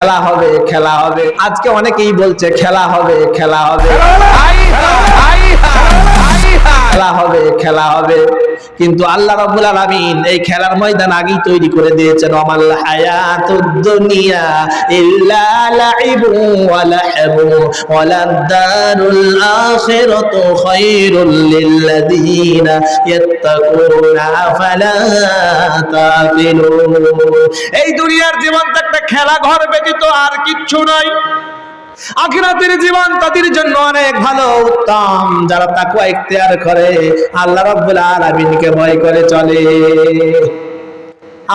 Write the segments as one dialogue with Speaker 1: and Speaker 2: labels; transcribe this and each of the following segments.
Speaker 1: খেলা হবে, খেলা হবে। আজকে অনেকেই বলছে খেলা হবে, খেলা হবে, খেলা হবে, খেলা হবে। কিন্তু আল্লাহ রাব্বুল আলামিন এই খেলার ময়দান আগেই তৈরি করে দিয়েছেন। ওয়ামাল হায়াতুদ দুনিয়া ইল্লা লাইবুন ওয়া লাহবুন ওয়া লাদ-দারুল আখিরাতু খায়রুল লিল্লাযিনা ইয়াত্তাকুনা আফালা তাকিলুন। এই দুনিয়ার জীবনটা একটা খেলা ঘর ব্যতীত আর কিচ্ছু নয়। আখিরাতের জীবন তাদের জন্য অনেক ভালো, উত্তম, যারা তাকওয়া ইখতিয়ার করে, আল্লাহ রাব্বুল আলামিনকে ভয় করে চলে।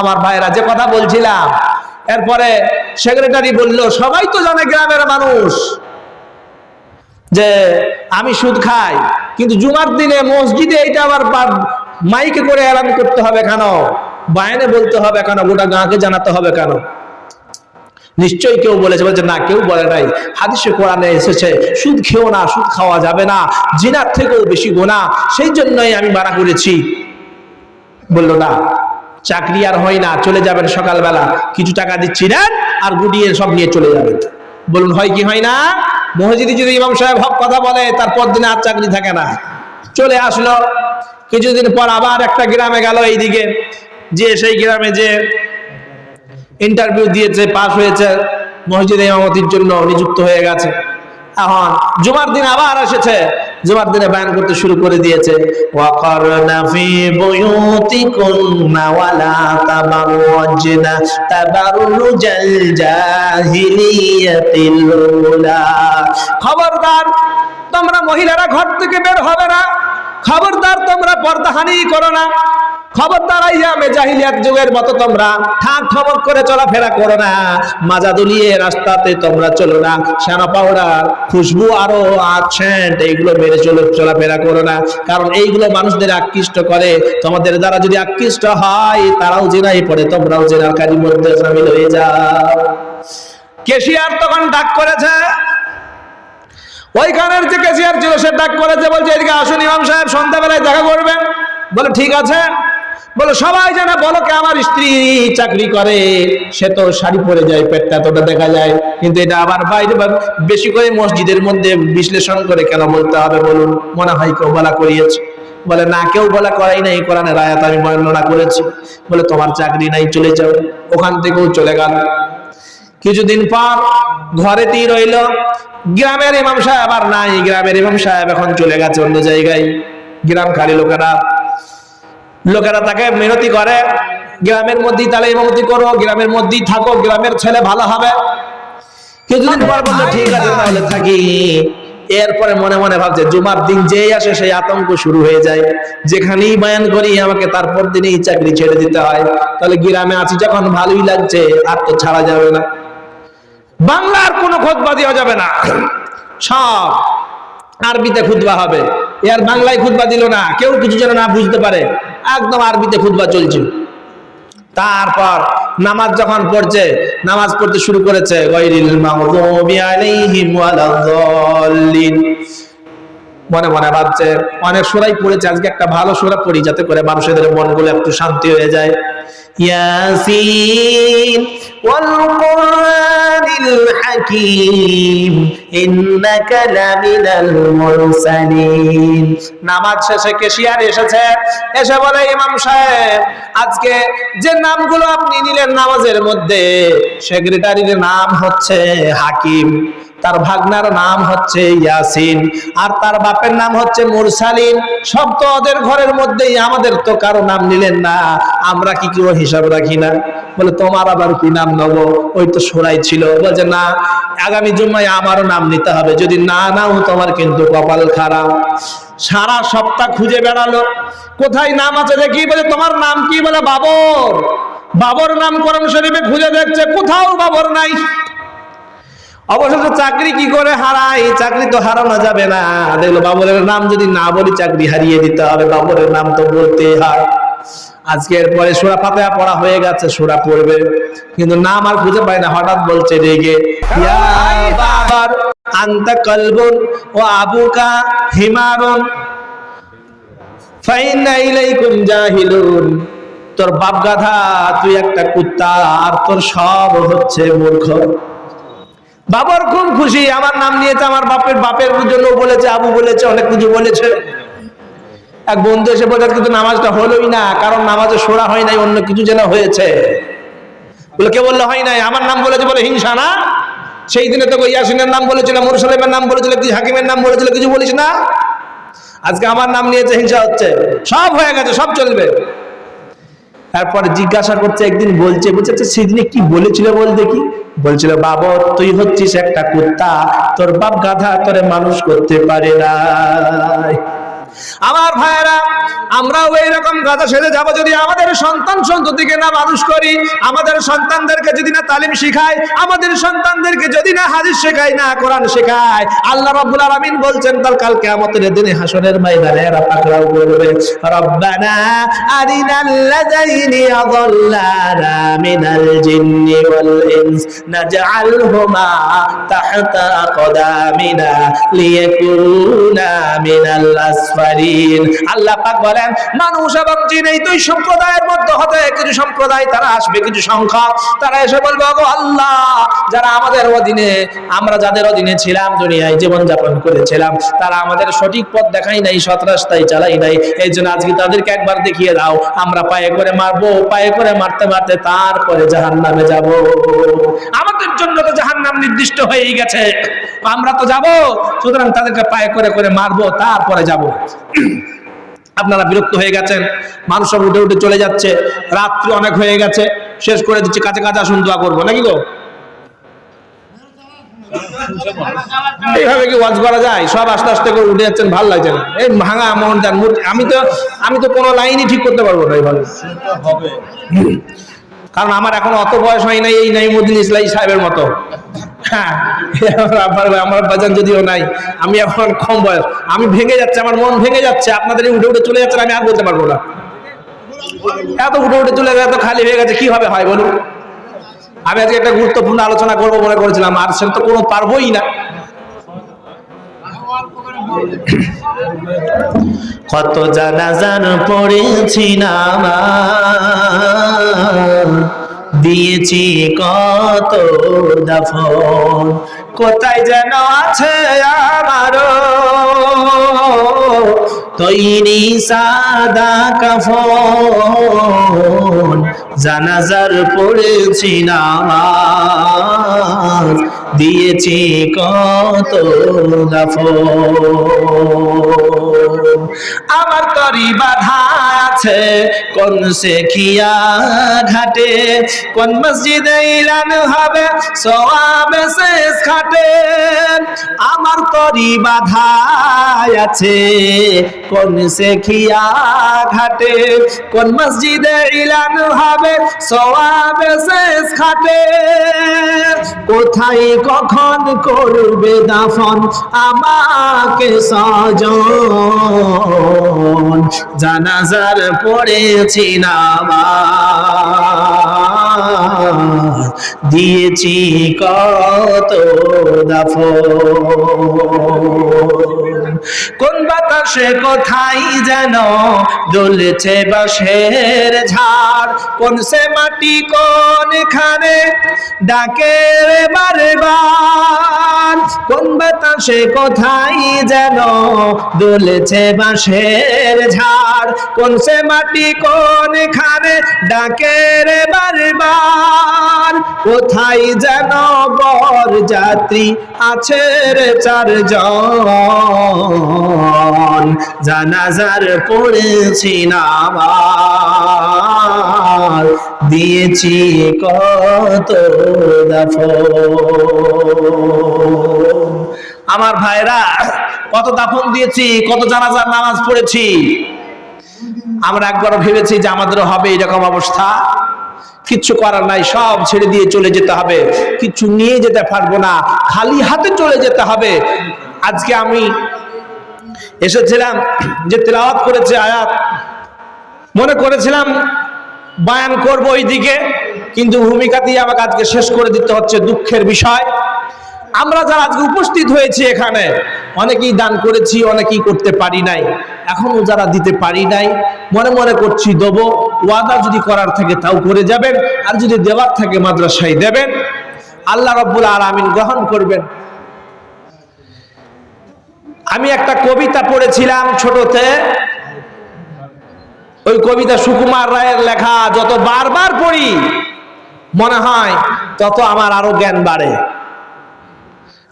Speaker 1: আমার ভাইরা, যে কথা বলছিলাম, এরপরে সেক্রেটারি বলল, সবাই তো জানে গ্রামের মানুষ যে আমি সুদ খাই, কিন্তু জুমার দিনে মসজিদে এইটা আবার মাইকে করে এলান করতে হবে কেন, বায়ানে বলতে হবে কেন, গোটা গাঁকে জানাতে হবে কেন? নিশ্চয়ই কেউ বলেছে। বলছে না, কেউ বলে নাই। হাদিসে কোরআনে এসেছে সুদ খেও না, সুদ খাওয়া যাবে না, জিনার থেকেও বেশি গুনাহ, সেই জন্যই আমি মানা করেছি। বললো না, চাকরি আর হয় না, চলে যাবেন সকালবেলা, কিছু টাকা দিচ্ছি নেন, আর গুটিয়ে সব নিয়ে চলে যাবেন। বলুন হয় কি হয় না? মসজিদে যদি ইমাম সাহেব হক কথা বলে, তারপর দিনে আর চাকরি থাকে না। চলে আসলো, কিছুদিন পর আবার একটা গ্রামে গেল, এইদিকে যে সেই গ্রামে যে ইন্টারভিউ দিয়েছে, পাস হয়েছে, মসজিদে ইমামতির জন্য নিযুক্ত হয়ে গেছে। এখন জুমার দিন আবার এসেছে, জুমার দিনে বয়ান করতে শুরু করে দিয়েছে। ওয়াকারনা ফি বুয়ুতিকুন্না ওয়ালা তাবাররাজনা তাবাররুজাল জাহিলিয়াতিল উলা। খবরদার, তোমরা মহিলারা ঘর থেকে বের হবে না। খবরদার, তোমরা পর্দাহানি করো না। খবরদার, আইয়ামে জাহিলিয়াত যুগের মতো তোমরা ঠাক ঠমক করে চলাফেরা করো না। মাজা দুলিয়ে রাস্তাতে তোমরা চলো না। শ্যানা পাউডার, খুশবু, আরো সেন্ট, এইগুলো মেরে চলাফেরা করো না, কারণ এইগুলো মানুষদের আকৃষ্ট করে। তোমাদের দ্বারা যদি আকৃষ্ট হয়, তারাও জেনাই পড়ে, তোমরাও জেনার কাজের মধ্যে শামিল হয়ে যাও। ক্যাশিয়ার তখন ডাক করেছে, ওইখানের যে ক্যাশিয়ার ছিল সে ডাক করেছে, বলছে এদিকে আসুন ইমাম সাহেব, সন্ধ্যাবেলায় দেখা করবেন। বলে ঠিক আছে। বলে সবাই জানে, বলো কে আমার স্ত্রী চাকরি করে, সে তো শাড়ি পরে যায়, পেটটা তোটা দেখা যায়, কিন্তু এটা আবার বাইরে বেশি করে মসজিদের মধ্যে বিশ্লেষণ করে কেন বলতে হবে বলুন? মনে হয় কেউ বলা করিয়েছে। বলে না, কেউ বলা করাই নাই, কোরআনের আয়াত আমি বর্ণনা করেছি। বলে তোমার চাকরি নাই, চলে যাও। ওখান থেকেও চলে গেল। কিছুদিন পর ঘরেতেই রইল। গ্রামের ইমাম সাহেব আর নাই, গ্রামের ইমাম সাহেব এখন চলে গেছে অন্য জায়গায়। গ্রাম খালি, লোকেরা তাকে মিনতি করে, গ্রামের মধ্যেই তাহলে ইমামতি করো, গ্রামের মধ্যেই থাকো, গ্রামের ছেলে ভালো হবে। কিছুদিন পর বললো ঠিক আছে তাহলে থাকি। এরপরে মনে মনে ভাবছে, জুমার দিন যেই আসে সেই আতঙ্ক শুরু হয়ে যায়, যেখানেই বয়ান করি আমাকে তারপর দিনেই চাকরি ছেড়ে দিতে হয়। তাহলে গ্রামে আছি যখন ভালোই লাগছে, আর তো ছাড়া যাবে না। বাংলার কোনো খুতবা দেওয়া যাবে না, সব আরবিতে খুতবা হবে। এর বাংলায় খুতবা দিল না, কেউ কিছু যেন না বুঝতে পারে, একদম আরবিতে খুতবা চলছে। তারপর নামাজ যখন পড়ছে, নামাজ পড়তে শুরু করেছে, গায়রিল মাগদুবি আলাইহিম ওয়ালাদ-দাল্লিন। মনে মনে ভাবছে অনেক সূরাই পড়েছে, আজকে একটা ভালো সূরা পড়ি যাতে করে মানুষদের মনগুলো একটু শান্তি হয়ে যায়। ইয়াসিন ওয়াল কুরআনিল হাকীম ইন্নাকা লামিনাল মুরসালিন। নামাজ শেষে ক্যাশিয়ার এসেছে, এসে বলে ইমাম সাহেব, আজকে যে নামগুলো আপনি নিলেন নামাজের মধ্যে, সেক্রেটারির নাম হচ্ছে হাকিম, তার ভাগনার নাম হচ্ছে ইয়াসিন, আর তার বাপের নাম হচ্ছে মুরসালিন। সব তো ওদের ঘরের মধ্যেই, আমাদের তো কারো নাম নিলেন না, আমরা কি কেউ হিসাব রাখি না? বলে তোমার আবার কি নাম নেব? ওই তো সূরাই ছিল। বলছে না, আগামী জুম্মায় আমারও নাম নিতে হবে, যদি না নাও তোমার কিন্তু কপাল খারাপ। সারা সপ্তাহ খুঁজে বেড়ালো, কোথায় নাম আছে দেখি। বলে তোমার নাম কি? বলে বাবর। বাবর নাম কোরআন শরীফে খুঁজে দেখছে, কোথাও বাবর নাই। অবশেষে চাকরি কি করে হারাই? চাকরি তো হারানো যাবে না। দেখলো বাবরের নাম যদি না বলি চাকরি হারিয়ে দিতে হবে, বাবরের নাম তো বলতে হয়। আজকের পরে সূরা ফাতিহা পড়া হয়ে গেছে, সূরা পড়বে, কিন্তু নাম আর খুঁজে পায় না। হঠাৎ বলছে রেগে, ইয়া বাবার আনতা কলবুন ওয়া আবুকা হিমারুন ফাইন্না ইলাইকুম জাহিলুন। তোর বাপ গাধা, তুই একটা কুত্তা, আর তোর সব হচ্ছে মূর্খ। বাবার খুব খুশি, আমার নাম নিয়েছে, আমার বাপের জন্য বলেছে, আবু বলেছে, অনেক কিছু বলেছে। এক বন্ধু এসে বলে কিন্তু নামাজটা হলোই না, কারণ নামাজে সোরা হয় নাই, অন্য কিছু যেন হয়েছে। বলে কে বললে হয় নাই? আমার নাম বলেছে বলে হিংসা না? সেই দিনে তো ইয়াসিনের নাম বলেছিল, মুরসালিমের নাম বলেছিল, কিছু হাকিমের নাম বলেছিল, কিছু বলিস না? আজকে আমার নাম নিয়েছে, হিংসা হচ্ছে। সব হয়ে গেছে, সব চলবে। তারপরে জিজ্ঞাসা করছে, একদিন বলছে সেদিনে কি বলেছিল বল দেখি। বলছিল, বাবা তুই হচ্ছিস একটা কুত্তা, তোর বাপ গাধা, তোরে মানুষ করতে পারে না। আমার ভাইয়েরা, আমরাও এইরকম গাধা সেজে যাবো যদি আমাদের সন্তান সন্ততিকে না মানুষ করি, আমাদের সন্তানদেরকে যদি না তালিম শিখাই, আমাদের সন্তানদেরকে যদি না হাদিস শেখাই, না কোরআন শেখাই। আল্লাহ রাব্বুল আলামিন বলছেন তার কাল কিয়ামতের দিনে হাসরের ময়দানে এরা পাকড়াও করবে, রব্বানা আরিনাল্লাযাইনি আযাল্লানা মিনাল জিন্নি ওয়াল ইনস নাজআলহুমা তাহতা আকদামিনা লিয়াকুনা মিনাল আসফারিন। আল্লাহ পাক বলেন, মানুষ এবং জিন এই দুই সম্প্রদায়ের মধ্যে হতে কিছু সম্প্রদায় তারা আসবে, কিছু সংখ্যা, তারা এসে বলবে, ওগো আল্লাহ, যারা আমাদের অধীনে, আমরা যাদের অধীনে ছিলাম, দুনিয়ায় জীবন যাপন করেছিলাম, তারা আমাদের সঠিক পথ দেখাই নাই, সৎ রাস্তায় চালাই নাই, এই জন্য আজকে তাদেরকে একবার দেখিয়ে দাও, আমরা পায়ে করে মারবো, পায়ে করে মারতে মারতে তারপরে জাহান্নামে যাব। আমাদের জন্য তো জাহান্নাম নির্দিষ্ট হয়েই গেছে, আমরা তো যাব, সুতরাং তাদেরকে পায়ে করে করে মারবো, তারপরে যাব। আপনারা বিরক্ত হয়ে গেছেন, মানুষ সব উঠে উঠে চলে যাচ্ছে, রাত্রি অনেক হয়ে গেছে, শেষ করে দিচ্ছি, কাছে কাছে আসুন, দোয়া করবো নাকি গো? এইভাবে কি ওয়াজ করা যায়? সব আস্তে আস্তে করে উঠে যাচ্ছেন, ভালো লাগছে না। এই ভাঙা মন যান, আমি তো কোনো লাইনই ঠিক করতে পারবো না এইভাবে, কারণ আমার এখন অত বয়স হয় নাই এই নাইমুদ্দিন ইসলামী সাহেবের মতো। হ্যাঁ, আমার বাজান যদিও নাই, আমি এখন কম বয়স, আমি ভেঙে যাচ্ছে, আমার মন ভেঙে যাচ্ছে। আপনাদের উঠে উঠে চলে যাচ্ছে, আমি আর বলতে পারবো না। এত উঠে উঠে চলে গেছে, এত খালি হয়ে গেছে, কিভাবে হয় বলুন? আমি আজকে একটা গুরুত্বপূর্ণ আলোচনা করবো মনে করেছিলাম, আর সে তো কোনো পারবোই না। কত জানাজান পড়েছি নামাজ, দিয়েছি কত দাফন, কোথায় যেন আছে আমারও তৈরি সাদা কাফন, জানাজার পড়েছি নামাজ, দিয়েছি কত দাফন। আমার তরি বাধা আছে কোন শেখিয়া ঘাটে, কোন মসজিদে ইলান হবে সওয়াবে শেষ ঘাটে। আমার তরি বাধা আছে কোন শেখিয়া ঘাটে, কোন মসজিদে ইলান হবে সওয়াবে শেষ ঘাটে। কোথায় কখন করবে দাফন আমাকে সজন, জানাজার পড়েছি নামাজ, দিয়েছি কত দাফন। কোন বাতাসে কোথায় যেন দুলছে বাঁশের ঝাড়, কোন সে মাটি কোনখানে ডাকে বারে বার। কোন বাতাসে কোথায় যেন দুলছে বাঁশের ঝাড়, কোন সে মাটি কোনখানে ডাকে বারে বার। কোথায় যেন বর যাত্রী আছে রে চারজন, জানাজার পড়েছি নামাজ, দিয়েছি কত দাফন। আমার ভাইরা, কত দাফন দিয়েছি, কত জানাজার নামাজ পড়েছি। আমরা একবার ভেবেছি যে আমাদেরও হবে এরকম অবস্থা, কিচ্ছু করার নাই, সব ছেড়ে দিয়ে চলে যেতে হবে, কিছু নিয়ে যেতে পারবো না, খালি হাতে চলে যেতে হবে। আজকে আমি এসেছিলাম যে তেলাওয়াত করেছে আয়াত, মনে করেছিলাম বয়ান করব ওইদিকে, কিন্তু ভূমিকা দিয়ে আমাকে আজকে শেষ করে দিতে হচ্ছে। দুঃখের বিষয়, আমরা যারা আজকে উপস্থিত হয়েছি এখানে, অনেকেই দান করেছি, অনেকেই করতে পারি নাই, এখনো যারা দিতে পারি নাই মনে মনে করছি দেবো। ওয়াদা যদি করার থাকে তাও করে যাবেন, আর যদি দেওয়ার থাকে মাদ্রাসায় দেবেন। আল্লাহ রাব্বুল আলামিন গ্রহণ করবেন। আমি একটা কবিতা পড়েছিলাম ছোটতে, ওই কবিতা সুকুমার রায়ের লেখা, যত বারবার পড়ি মনে হয় তত আমার আরো জ্ঞান বাড়ে।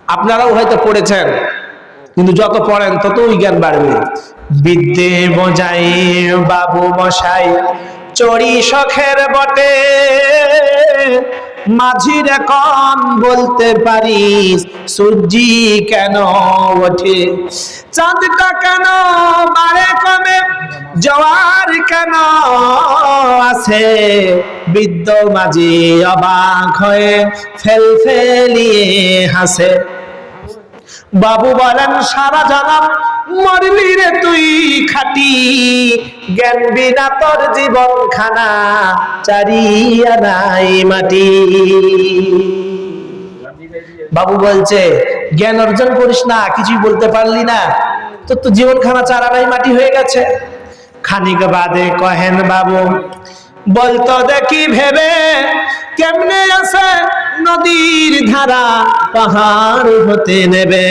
Speaker 1: আপনারাও হয়তো পড়েছেন, কিন্তু যত পড়েন ততই জ্ঞান বাড়বে। বিদ্যে বোঝাই বাবু মশাই চড়ি শখের বটে, মাঝির কন বলতে পারিস সূর্যি কেন ওঠে, চাঁদটা কেন বাড়ে কমে, জোয়ার কেন আসে, বৃদ্ধ মাঝি অবাক হয়ে ফেলফেলিয়ে হাসে। বাবু বলেন সারা জানাম মরলি রে তুই খাটি, জ্ঞান বিনা তোর জীবন খানা চারিয়া নাই মাটি। বাবু বলছে জ্ঞান অর্জন করিস না, কিছুই বলতে পারলি না, তোর তো জীবন খানা চারা নাই মাটি হয়ে গেছে। খানিক বাদে কহেন বাবু বলতো দেখি ভেবে, কেমনে আছে নদীর ধারা পাহাড় হতে নেবে,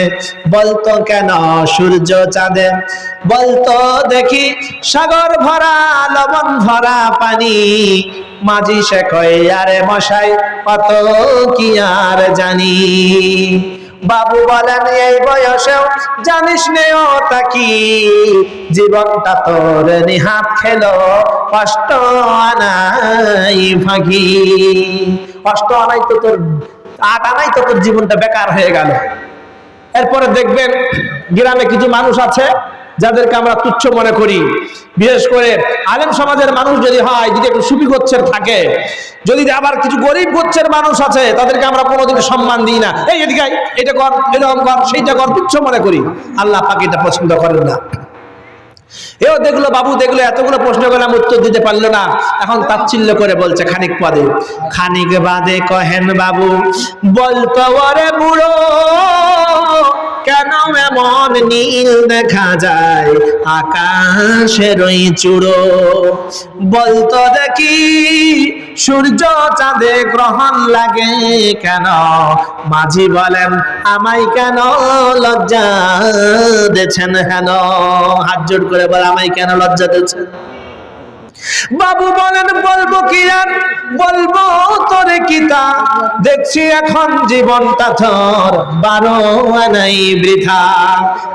Speaker 1: বলতো কেন সূর্য চাঁদে, বলতো দেখি সাগর ভরা লবণ ভরা পানি, মাঝি সে কয় আরে মশাই কত কি আর জানি। বাবু বলেন এই বয়সেও জানিস নেও তা কি, জীবনটা তোর নিহাত খেলো কষ্ট আনাই ভাগি, কষ্ট আনাই তো তোর, আট আনাই তো তোর জীবনটা বেকার হয়ে গেল। এরপরে দেখবেন গ্রামে কিছু মানুষ আছে যাদেরকে আমরা তুচ্ছ মনে করি, বিশেষ করে আলেম সমাজের মানুষ যদি হয়, যদি একটু সুফি গোচ্ছের থাকে, যদি আবার কিছু গরিব গোচ্ছের মানুষ আছে, তাদেরকে আমরা কোনোদিন সম্মান দিই না। এই এদিকে এটা কর, এরকম কর, সেইটা কর, তুচ্ছ মনে করি। আল্লাহ পাক এটা পছন্দ করেন না। এও দেখলো বাবু, দেখলো এতগুলো প্রশ্ন করলাম উত্তর দিতে পারলো না, এখন তাচ্ছিল্য করে বলছে খানিক পদে, খানিক বাদে কহেন বাবু বলতো ওরে বুড়ো, কেন এমন নীল দেখা যায় আকাশের ওই চূড়ো, বলতো দেখি সূর্য চাঁদে গ্রহণ লাগে কেন, মাঝি বলেন আমায় কেন লজ্জা দেছেন হেন, হাত জোড় করে বলে আমায় কেন লজ্জা দিয়েছেন। বাবু বলেন বলবো কি আর বলবো তোরে কিতা, দেখছি এখন জীবনটা তোর 12 আনাই বৃথা,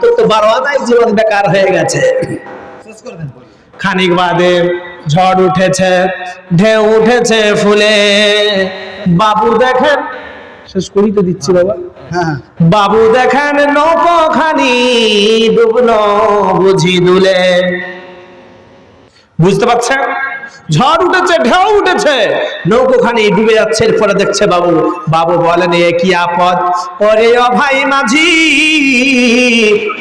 Speaker 1: তোর তো 12 আনাই জীবন বেকার হয়ে গেছে। খানিক বাদে ঝড় উঠেছে, ঢেউ উঠেছে ফুলে, বাবু দেখেন, শেষ করি তো দিচ্ছি বাবা, বাবু দেখেন নৌকোখানি ডুবলো বুঝি দুলে। বুঝতে পারছেন, ঝড় উঠেছে, ঢেউ উঠেছে, নৌকোখানি ডুবে যাচ্ছে। এরপরে দেখছে বাবু, বাবু বলেন এ কি আপদ, ওরে ও ভাই মাঝি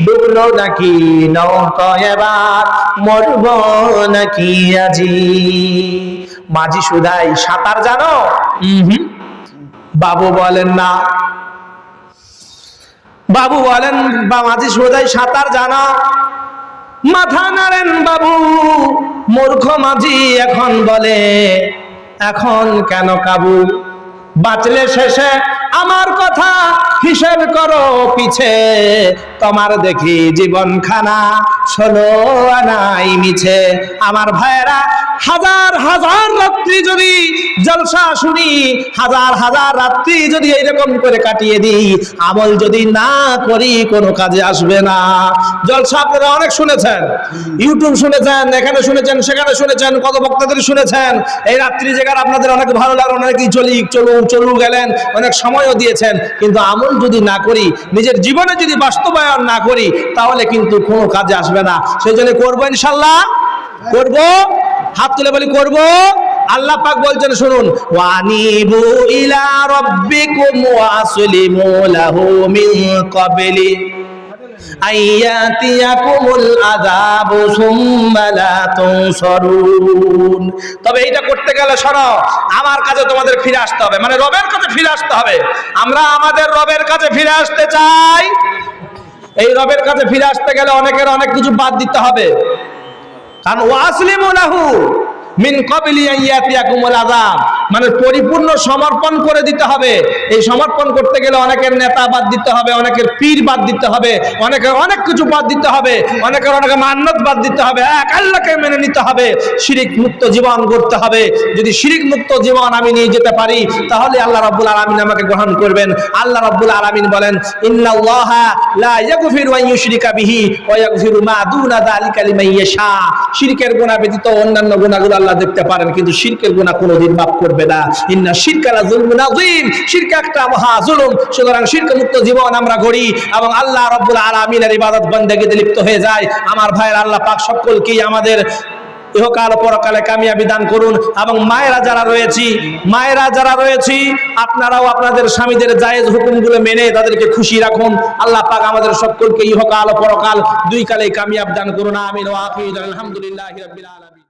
Speaker 1: ডুবলো নাকি নৌকো, এবার মরব নাকি আজি। মাঝি শুধাই সাঁতার জানো? বাবু বলেন না। বাবু বলেন বা মাঝি শুধাই সাঁতার জানো? মাথা নাড়েন বাবু, মূর্খ মাঝি এখন বলে এখন কেন কাবু, বাঁচলে শেষে আমার কথা হিসেব করো পিছে, তোমার দেখি জীবন খানা 16 আনাই মিছে। আমার ভাইয়েরা, হাজার হাজার রাত্রি যদি জলসা শুনি, হাজার হাজার রাত্রি যদি এইরকম করে কাটিয়ে দিই, আমল যদি না করি কোনো কাজে আসবে না। জলসা আপনারা অনেক শুনেছেন, ইউটিউব শুনেছেন, এখানে শুনেছেন, সেখানে শুনেছেন, কত বক্তাদের শুনেছেন। এই রাত্রি জায়গার আপনাদের অনেক ভালো লাগলো, অনেকেই চলু গেলেন, অনেক সময়ও দিয়েছেন, কিন্তু আমল যদি না করি, নিজের জীবনে যদি বাস্তবায়ন না করি, তাহলে কিন্তু কোনো কাজে আসবে না। সেই জন্য করবো ইনশাল্লাহ, করবো, হাত তুলে বলি করব। আল্লাহ পাক বলছেন শুনুন, ওয়ানিবু ইলা রাব্বিকুম ওয়াসলিমু লাহু মিন ক্বাবলি আইয়াতিয়াকুমুল আযাবু সুম্মা লা তুনসারুন। তবে এইটা করতে গেলে শোনো, আমার কাছে তোমাদের ফিরে আসতে হবে, মানে রবের কাছে ফিরে আসতে হবে। আমরা আমাদের রবের কাছে ফিরে আসতে চাই। এই রবের কাছে ফিরে আসতে গেলে অনেকের অনেক কিছু বাদ দিতে হবে। কারণ ওয়াসলিমু লাহু মিন ক্বাবলি আইয়াতিয়াকুমুল আযাব, মানে পরিপূর্ণ সমর্পণ করে দিতে হবে। এই সমর্পণ করতে গেলে অনেকের নেতা বাদ দিতে হবে, অনেকের পীর বাদ দিতে হবে, অনেকের অনেক কিছু বাদ দিতে হবে, অনেকের অনেক মান্যত বাদ দিতে হবে, এক আল্লাহকে মেনে নিতে হবে, শিরিক মুক্ত জীবন গড়তে হবে। যদি শিরিক মুক্ত জীবন আমি নিয়ে যেতে পারি তাহলে আল্লাহ রাব্বুল আলামিন আমাকে গ্রহণ করবেন। আল্লাহ রাব্বুল আলামিন বলেন, ইন্নাল্লাহা লা ইয়াগফিরু আন ইউশরিকা বিহি ওয়া ইয়াগফিরু মা দুনা যালিকা লিমান ইয়াশা। শিরকের গুনাহ ব্যতীত অন্যান্য গুনাহগুলো আল্লাহ দেখতে পারেন, কিন্তু শিরকের গুনাহ কোনোদিন মাফ করবে না। ইন্না শিরকা লা যুলমুন আযীম, শিরক একটা মহা জুলুম। সুতরাং শিরক মুক্ত জীবন আমরা গড়ি এবং আল্লাহ রাব্বুল আলামিনের ইবাদত বন্দেগীতে লিপ্ত হয়ে যায়। আমার ভাইয়ের, আল্লাহ পাক সকলকেই আমাদের ইহকাল পরকালে কামিয়াবি দান করুন। এবং মায়েরা যারা রয়েছি আপনারাও আপনাদের স্বামীদের জায়েজ হুকুমগুলো মেনে তাদেরকে খুশি রাখুন। আল্লাহ পাক আমাদের সকলকে ইহকাল পরকাল দুই কালে কামিয়াব দান করুন। আমিন ওয়া আখির আলহামদুলিল্লাহি রাব্বিল আলামিন।